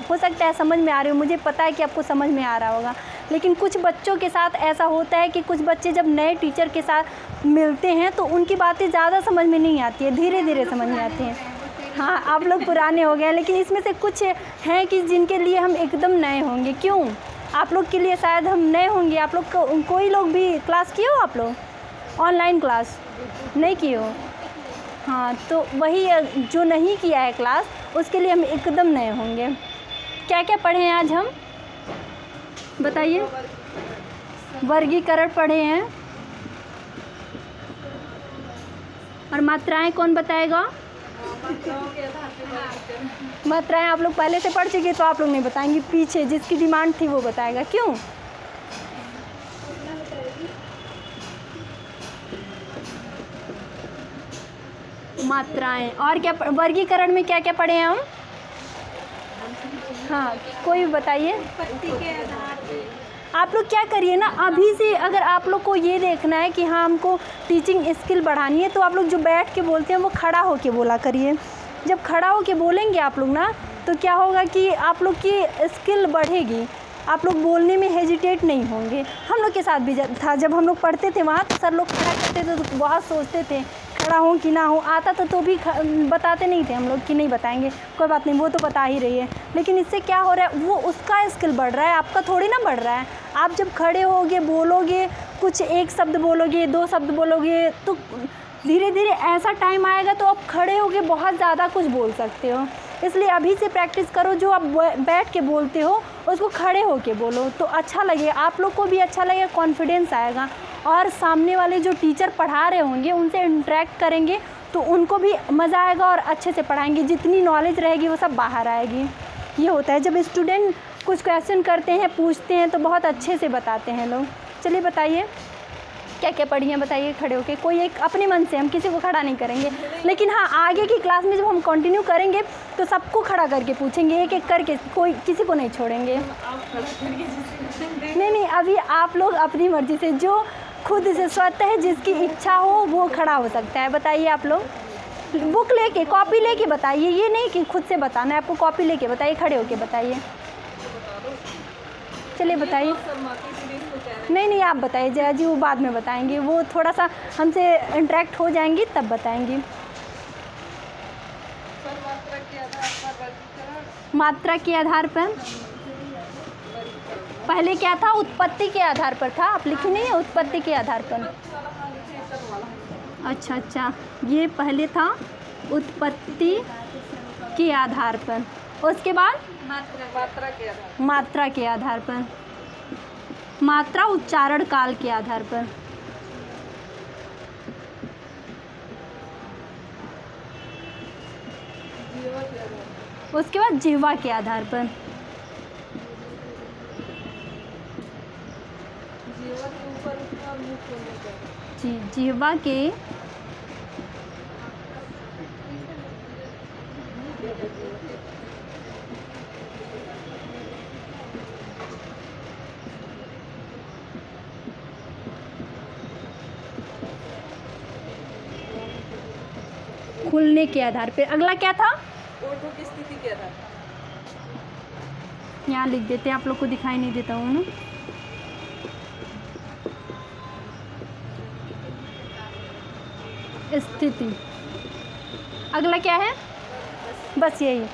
हो सकता है समझ में आ रही हो, मुझे पता है कि आपको समझ में आ रहा होगा। लेकिन कुछ बच्चों के साथ ऐसा होता है कि कुछ बच्चे जब नए टीचर के साथ मिलते हैं तो उनकी बातें ज़्यादा समझ में नहीं आती है, धीरे धीरे समझ में आती हैं। हाँ, आप लोग पुराने हो गए हैं, लेकिन इसमें से कुछ हैं कि जिनके लिए हम एकदम नए होंगे। क्यों? आप लोग के लिए शायद हम नए होंगे। आप लोग को कोई लोग भी क्लास किए हो? आप लोग ऑनलाइन क्लास नहीं किए हो? हाँ, तो वही जो नहीं किया है क्लास, उसके लिए हम एकदम नए होंगे। क्या क्या पढ़े हैं आज हम, बताइए। वर्गीकरण पढ़े हैं, और मात्राएं कौन बताएगा? मात्राएं आप लोग पहले से पढ़ चुके, तो आप लोग नहीं बताएंगे, पीछे जिसकी डिमांड थी वो बताएगा। क्यों? मात्राएं। और क्या वर्गीकरण में क्या क्या पढ़े हैं हम? हाँ, कोई भी बताइए। उत्पत्ति के आधार पे आप लोग क्या करिए ना, अभी से अगर आप लोग को ये देखना है कि हाँ हमको टीचिंग स्किल बढ़ानी है, तो आप लोग जो बैठ के बोलते हैं वो खड़ा होके बोला करिए। जब खड़ा होके बोलेंगे आप लोग ना, तो क्या होगा कि आप लोग की स्किल बढ़ेगी, आप लोग बोलने में हेजिटेट नहीं होंगे। हम लोग के साथ भी था, जब हम लोग पढ़ते थे वहाँ, तो सर लोग खड़ा करते थे तो बहुत सोचते थे खड़ा हो कि ना हो, आता तो भी बताते नहीं थे हम लोग कि नहीं बताएंगे, कोई बात नहीं, वो तो बता ही रही है। लेकिन इससे क्या हो रहा है, वो उसका स्किल बढ़ रहा है, आपका थोड़ी ना बढ़ रहा है। आप जब खड़े होगे, बोलोगे, कुछ एक शब्द बोलोगे, 2 शब्द बोलोगे, तो धीरे धीरे ऐसा टाइम आएगा तो आप खड़े होके बहुत ज़्यादा कुछ बोल सकते हो। इसलिए अभी से प्रैक्टिस करो, जो आप बैठ के बोलते हो उसको खड़े होके बोलो, तो अच्छा लगेगा, आप लोग को भी अच्छा लगेगा, कॉन्फिडेंस आएगा, और सामने वाले जो टीचर पढ़ा रहे होंगे उनसे इंटरेक्ट करेंगे तो उनको भी मज़ा आएगा और अच्छे से पढ़ाएंगे। जितनी नॉलेज रहेगी वो सब बाहर आएगी। ये होता है जब स्टूडेंट कुछ क्वेश्चन करते हैं, पूछते हैं, तो बहुत अच्छे से बताते हैं लोग। चलिए बताइए क्या क्या पढ़ी हैं, बताइए खड़े होके, कोई एक अपने मन से, हम किसी को खड़ा नहीं करेंगे। लेकिन हाँ, आगे की क्लास में जब हम कंटिन्यू करेंगे तो सबको खड़ा करके पूछेंगे, एक एक करके, कोई किसी को नहीं छोड़ेंगे। नहीं, अभी आप लोग अपनी मर्ज़ी से, जो खुद से स्वतः जिसकी इच्छा हो वो खड़ा हो सकता है। बताइए आप लोग बुक लेके, कॉपी लेके बताइए, ये नहीं कि खुद से बताना है आपको, कॉपी लेके बताइए, खड़े होके बताइए। चलिए बताइए। नहीं, आप बताइए जया जी, वो बाद में बताएंगे, वो थोड़ा सा हमसे इंटरेक्ट हो जाएंगी तब बताएंगी। मात्रा के आधार पर पहले क्या था? उत्पत्ति के आधार पर था, आप लिखी नहीं है, उत्पत्ति के आधार पर। अच्छा, ये पहले था उत्पत्ति के आधार पर, उसके बाद मात्रा के आधार पर, मात्रा उच्चारण काल के आधार पर, उसके बाद जिह्वा के आधार पर, जी जिह्वा के खुलने के आधार पर। अगला क्या था? ओठों की स्थिति के आधार यहाँ लिख देते हैं, आप लोग को दिखाई नहीं देता हूँ ना। स्थिति। अगला क्या है? बस यही।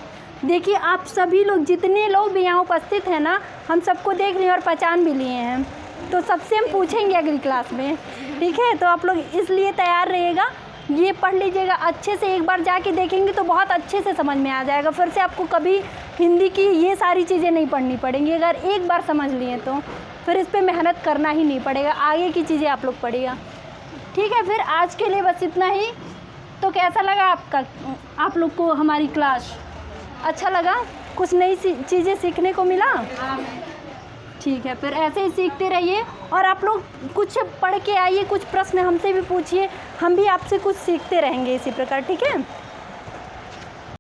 देखिए आप सभी लोग, जितने लोग भी यहाँ उपस्थित हैं ना, हम सबको देख लिए और पहचान भी लिए हैं, तो सबसे हम पूछेंगे अगली क्लास में, ठीक है? तो आप लोग इसलिए तैयार रहिएगा, ये पढ़ लीजिएगा अच्छे से, एक बार जाके देखेंगे तो बहुत अच्छे से समझ में आ जाएगा। फिर से आपको कभी हिंदी की ये सारी चीज़ें नहीं पढ़नी पड़ेंगी, अगर एक बार समझ लिए तो फिर इस पर मेहनत करना ही नहीं पड़ेगा, आगे की चीज़ें आप लोग पढ़िएगा, ठीक है? फिर आज के लिए बस इतना ही। तो कैसा लगा आप लोग को हमारी क्लास? अच्छा लगा? कुछ नई चीज़ें सीखने को मिला? ठीक है, फिर ऐसे ही सीखते रहिए और आप लोग कुछ पढ़ के आइए, कुछ प्रश्न हमसे भी पूछिए, हम भी आपसे कुछ सीखते रहेंगे इसी प्रकार, ठीक है?